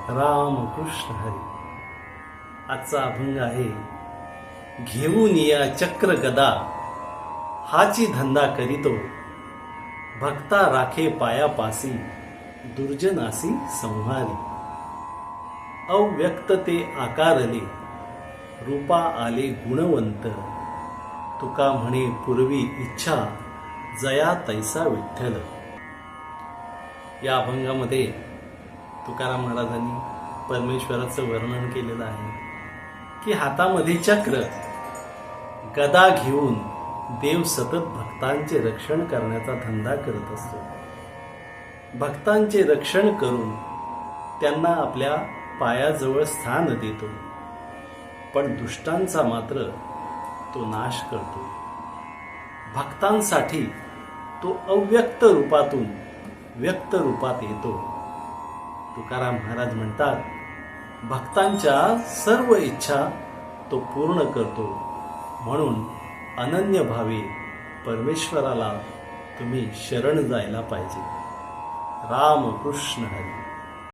राम कृष्ण हरी. आजचा अभंग आहे, घेऊन या चक्र गदा हाची धंदा करीतो, भक्ता राखे पायापासी दुर्जनासी संहारी. अव्यक्त ते आकारले रूपा आले गुणवंत, तुका म्हणे पूर्वी इच्छा जया तैसा विठ्ठल. या अभंगामध्ये तुकाराम महाराजांनी परमेश्वराचं वर्णन केलेलं आहे की हातामध्ये चक्र गदा घेऊन देव सतत भक्तांचे रक्षण करण्याचा धंदा करत असतो. भक्तांचे रक्षण करून त्यांना आपल्या पायाजवळ स्थान देतो, पण दुष्टांचा मात्र तो नाश करतो. भक्तांसाठी तो अव्यक्त रूपातून व्यक्त रूपात येतो. तुकाराम महाराज म्हणतात, भक्तांच्या सर्व इच्छा तो पूर्ण करतो. म्हणून अनन्य भावे परमेश्वराला तुम्ही शरण जायला पाहिजे. राम कृष्ण हरी.